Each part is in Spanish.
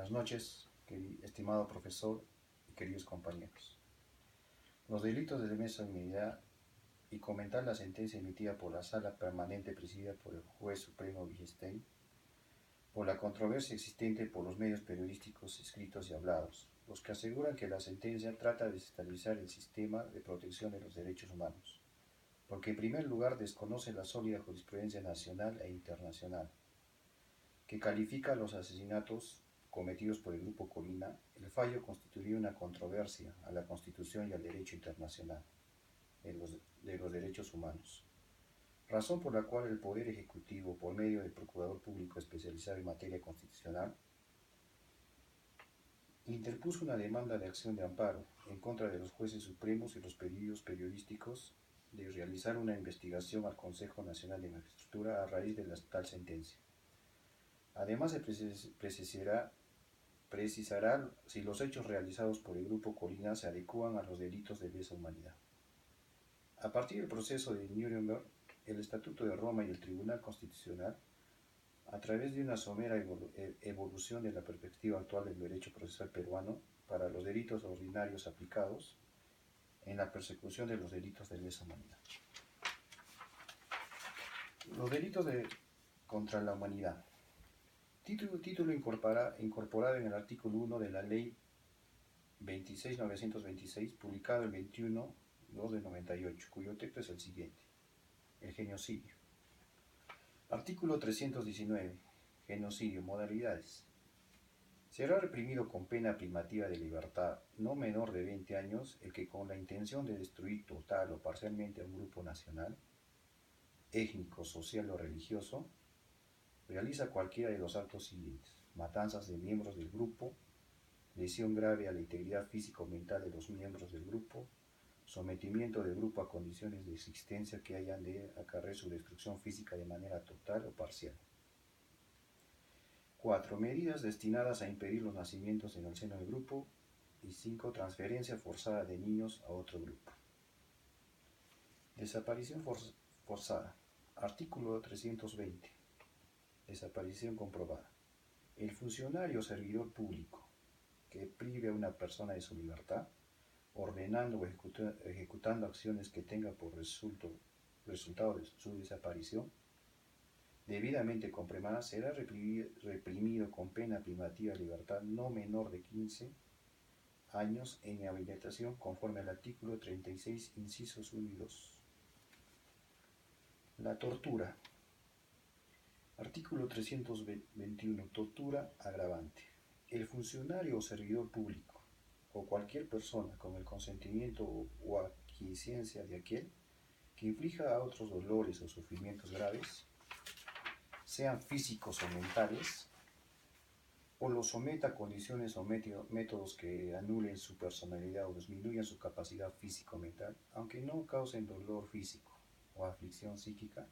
Buenas noches, estimado profesor y queridos compañeros. Los delitos de lesa humanidad y comentar la sentencia emitida por la Sala Permanente presidida por el Juez Supremo Wittgenstein por la controversia existente por los medios periodísticos escritos y hablados, los que aseguran que la sentencia trata de desestabilizar el sistema de protección de los derechos humanos, porque en primer lugar desconoce la sólida jurisprudencia nacional e internacional, que califica los asesinatos cometidos por el Grupo Colina. El fallo constituiría una controversia a la Constitución y al derecho internacional de los derechos humanos, razón por la cual el Poder Ejecutivo, por medio del Procurador Público especializado en materia constitucional, interpuso una demanda de acción de amparo en contra de los jueces supremos y los pedidos periodísticos de realizar una investigación al Consejo Nacional de Magistratura a raíz de la tal sentencia. Además, se precisará si los hechos realizados por el Grupo Colina se adecúan a los delitos de lesa humanidad. A partir del proceso de Nuremberg, el Estatuto de Roma y el Tribunal Constitucional, a través de una somera evolución de la perspectiva actual del derecho procesal peruano para los delitos ordinarios aplicados en la persecución de los delitos de lesa humanidad. Los delitos contra la humanidad. Título incorporado en el artículo 1 de la Ley 26.926, publicado el 21/2 de 98, cuyo texto es el siguiente: el genocidio. Artículo 319. Genocidio. Modalidades. Será reprimido con pena privativa de libertad no menor de 20 años el que, con la intención de destruir total o parcialmente a un grupo nacional, étnico, social o religioso, realiza cualquiera de los actos siguientes: matanzas de miembros del grupo, lesión grave a la integridad física o mental de los miembros del grupo, sometimiento del grupo a condiciones de existencia que hayan de acarrear su destrucción física de manera total o parcial. 4. Medidas destinadas a impedir los nacimientos en el seno del grupo. Y 5. Transferencia forzada de niños a otro grupo. Desaparición forzada. Artículo 320. Desaparición comprobada. El funcionario o servidor público que prive a una persona de su libertad, ordenando o ejecutando acciones que tenga por resultado de su desaparición, debidamente comprobada, será reprimido con pena privativa de libertad no menor de 15 años en inhabilitación conforme al artículo 36, incisos 1 y 2. La tortura. Artículo 321. Tortura agravante. El funcionario o servidor público o cualquier persona con el consentimiento o aquiescencia de aquel que inflija a otros dolores o sufrimientos graves, sean físicos o mentales, o los someta a condiciones o métodos que anulen su personalidad o disminuyan su capacidad físico-mental, aunque no causen dolor físico o aflicción psíquica,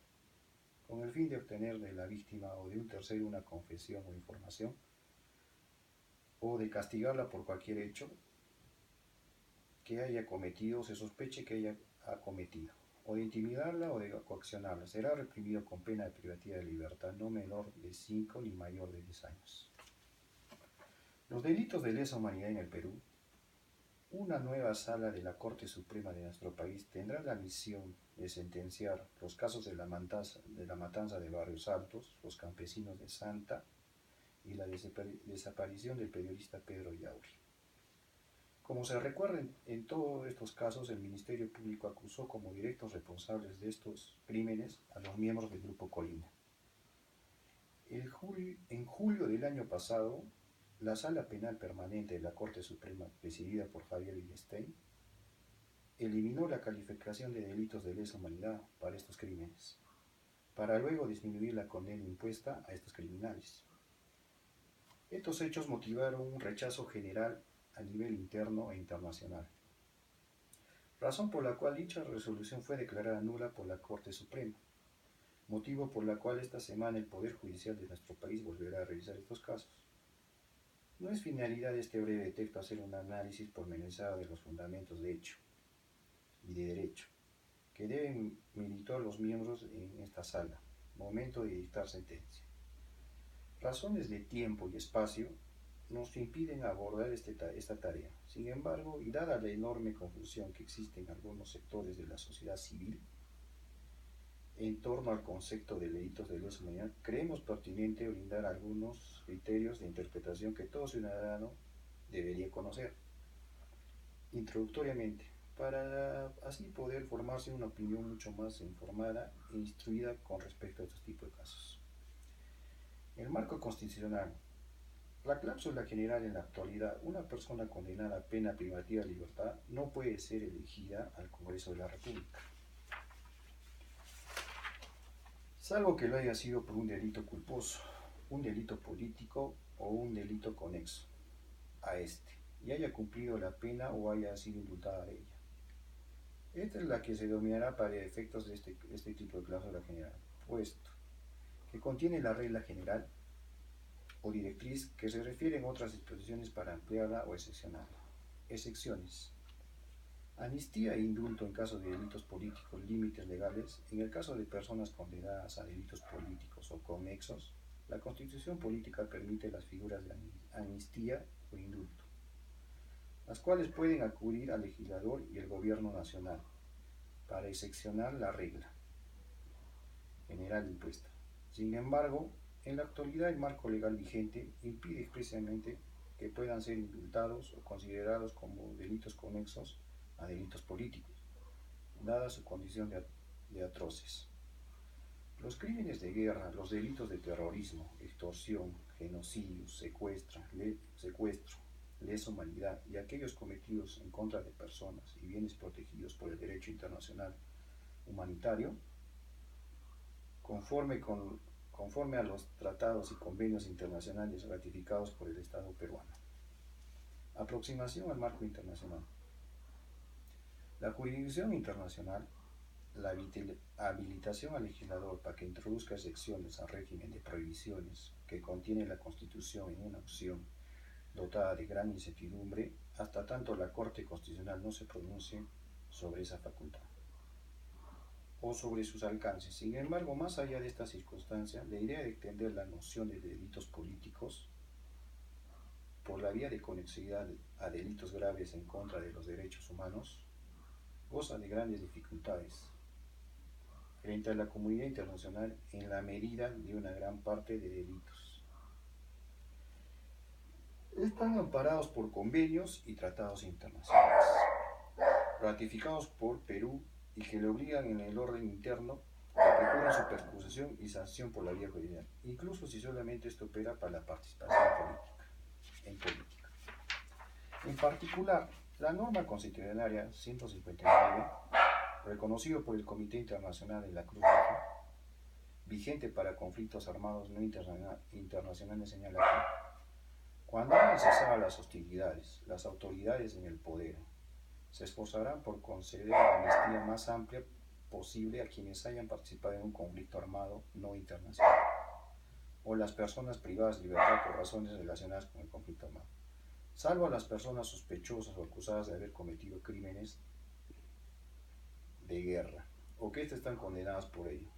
con el fin de obtener de la víctima o de un tercero una confesión o información, o de castigarla por cualquier hecho que haya cometido o se sospeche que haya cometido, o de intimidarla o de coaccionarla, será reprimido con pena de privativa de libertad no menor de 5 ni mayor de 10 años. Los delitos de lesa humanidad en el Perú. Una nueva sala de la Corte Suprema de nuestro país tendrá la misión de sentenciar los casos de la matanza de Barrios Altos, los campesinos de Santa y la desaparición del periodista Pedro Yauri. Como se recuerda, en todos estos casos el Ministerio Público acusó como directos responsables de estos crímenes a los miembros del Grupo Colina. En julio del año pasado, la Sala Penal Permanente de la Corte Suprema, presidida por Javier Wittgenstein, eliminó la calificación de delitos de lesa humanidad para estos crímenes, para luego disminuir la condena impuesta a estos criminales. Estos hechos motivaron un rechazo general a nivel interno e internacional, razón por la cual dicha resolución fue declarada nula por la Corte Suprema, motivo por la cual esta semana el Poder Judicial de nuestro país volverá a revisar estos casos. No es finalidad de este breve texto hacer un análisis pormenorizado de los fundamentos de hecho y de derecho que deben meditar los miembros en esta sala, momento de dictar sentencia. Razones de tiempo y espacio nos impiden abordar esta tarea. Sin embargo, y dada la enorme confusión que existe en algunos sectores de la sociedad civil en torno al concepto de delitos de lesa humanidad, creemos pertinente brindar algunos criterios de interpretación que todo ciudadano debería conocer. Introductoriamente, para así poder formarse una opinión mucho más informada e instruida con respecto a estos tipos de casos. El marco constitucional. La cláusula general en la actualidad, una persona condenada a pena privativa de libertad no puede ser elegida al Congreso de la República, salvo que lo haya sido por un delito culposo, un delito político o un delito conexo a este, y haya cumplido la pena o haya sido indultada de ella. Esta es la que se denominará para efectos de este tipo de cláusula general, puesto que contiene la regla general o directriz que se refieren a otras disposiciones para ampliarla o excepcionarla. Excepciones. Amnistía e indulto en caso de delitos políticos, límites legales. En el caso de personas condenadas a delitos políticos o conexos, la Constitución política permite las figuras de amnistía o indulto, las cuales pueden acudir al legislador y el gobierno nacional para excepcionar la regla general impuesta. Sin embargo, en la actualidad el marco legal vigente impide expresamente que puedan ser indultados o considerados como delitos conexos a delitos políticos, dada su condición de atroces. Los crímenes de guerra, los delitos de terrorismo, extorsión, genocidio, secuestro, lesa humanidad y aquellos cometidos en contra de personas y bienes protegidos por el derecho internacional humanitario, conforme a los tratados y convenios internacionales ratificados por el Estado peruano. Aproximación al marco internacional. La jurisdicción internacional, la habilitación al legislador para que introduzca excepciones al régimen de prohibiciones que contiene la Constitución en una opción dotada de gran incertidumbre, hasta tanto la Corte Constitucional no se pronuncie sobre esa facultad o sobre sus alcances. Sin embargo, más allá de esta circunstancia, la idea de extender la noción de delitos políticos por la vía de conexidad a delitos graves en contra de los derechos humanos goza de grandes dificultades frente a la comunidad internacional en la medida de una gran parte de delitos están amparados por convenios y tratados internacionales ratificados por Perú y que le obligan en el orden interno a procurar su persecución y sanción por la vía judicial, incluso si solamente esto opera para la participación política. En particular, la norma constitucional 159, reconocido por el Comité Internacional de la Cruz Roja, vigente para conflictos armados no internacionales, señala que cuando hayan cesado las hostilidades, las autoridades en el poder se esforzarán por conceder la amnistía más amplia posible a quienes hayan participado en un conflicto armado no internacional o las personas privadas de libertad por razones relacionadas con el conflicto armado, salvo a las personas sospechosas o acusadas de haber cometido crímenes de guerra o que están condenadas por ello.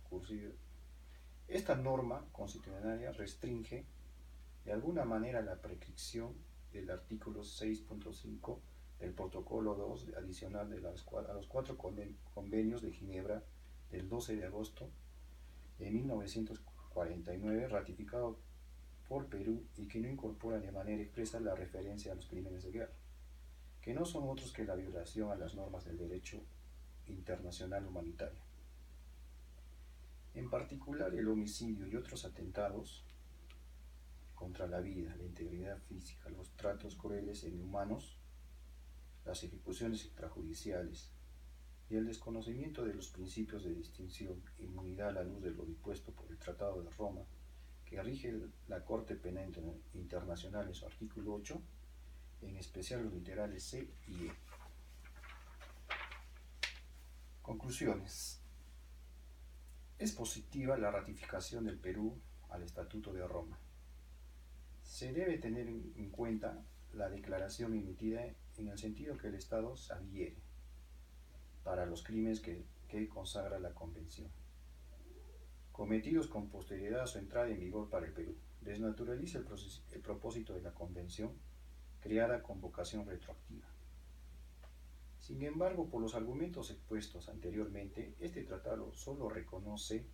Esta norma constitucional restringe de alguna manera la prescripción del artículo 6.5 del protocolo 2 adicional a los 4 convenios de Ginebra del 12 de agosto de 1949, ratificado por Perú y que no incorpora de manera expresa la referencia a los crímenes de guerra, que no son otros que la violación a las normas del derecho internacional humanitario. En particular, el homicidio y otros atentados contra la vida, la integridad física, los tratos crueles e inhumanos, las ejecuciones extrajudiciales y el desconocimiento de los principios de distinción e inmunidad a la luz de lo dispuesto por el Tratado de Roma, que rige la Corte Penal Internacional en su artículo 8, en especial los literales C y E. Conclusiones. Es positiva la ratificación del Perú al Estatuto de Roma. Se debe tener en cuenta la declaración emitida en el sentido que el Estado se adhiere para los crímenes que consagra la Convención, cometidos con posterioridad a su entrada en vigor para el Perú. desnaturaliza el propósito de la Convención creada con vocación retroactiva. Sin embargo, por los argumentos expuestos anteriormente, este tratado solo reconoce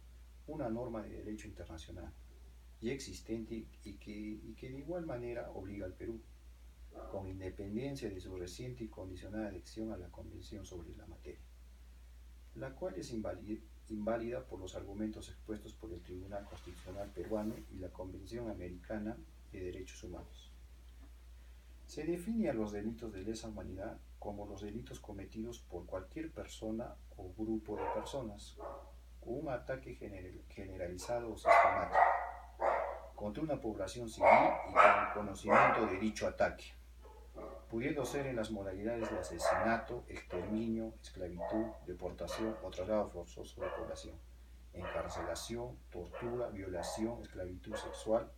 una norma de derecho internacional ya existente y que de igual manera obliga al Perú, con independencia de su reciente y condicionada adhesión a la Convención sobre la materia, la cual es inválida por los argumentos expuestos por el Tribunal Constitucional peruano y la Convención Americana de Derechos Humanos. Se define a los delitos de lesa humanidad como los delitos cometidos por cualquier persona o grupo de personas con un ataque generalizado o sistemático contra una población civil y con el conocimiento de dicho ataque, pudiendo ser en las modalidades de asesinato, exterminio, esclavitud, deportación o traslado forzoso de población, encarcelación, tortura, violación, esclavitud sexual,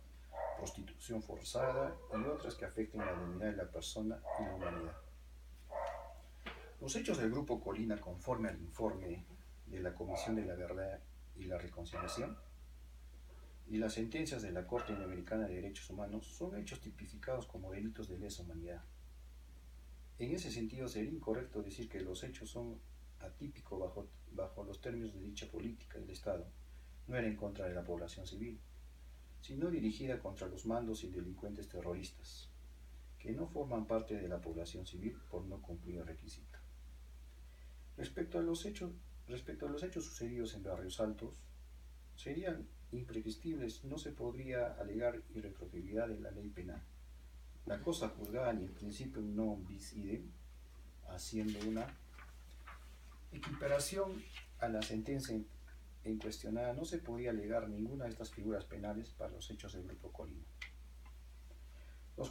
prostitución forzada y otras que afecten la dignidad de la persona y la humanidad. Los hechos del Grupo Colina, conforme al informe de la Comisión de la Verdad y la Reconciliación y las sentencias de la Corte Interamericana de Derechos Humanos, son hechos tipificados como delitos de lesa humanidad. En ese sentido, sería incorrecto decir que los hechos son atípicos bajo los términos de dicha política del Estado. No era en contra de la población civil, sino dirigida contra los mandos y delincuentes terroristas, que no forman parte de la población civil por no cumplir el requisito. Respecto a los hechos sucedidos en Barrios Altos, serían imprescriptibles, no se podría alegar irretroactividad de la ley penal. La cosa juzgada ni el principio non bis idem, haciendo una equiparación a la sentencia en cuestionada, no se podía alegar ninguna de estas figuras penales para los hechos del Grupo Colina. Los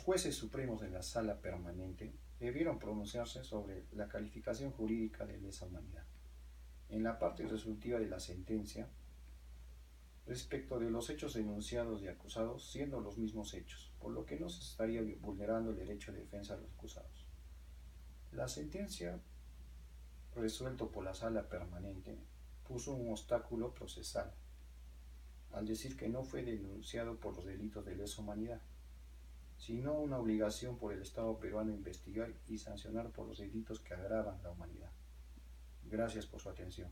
jueces supremos de la Sala Permanente debieron pronunciarse sobre la calificación jurídica de lesa humanidad en la parte resolutiva de la sentencia respecto de los hechos denunciados y acusados, siendo los mismos hechos, por lo que no se estaría vulnerando el derecho de defensa de los acusados. La sentencia, resuelto por la Sala Permanente, puso un obstáculo procesal, al decir que no fue denunciado por los delitos de lesa humanidad, sino una obligación por el Estado peruano a investigar y sancionar por los delitos que agravan la humanidad. Gracias por su atención.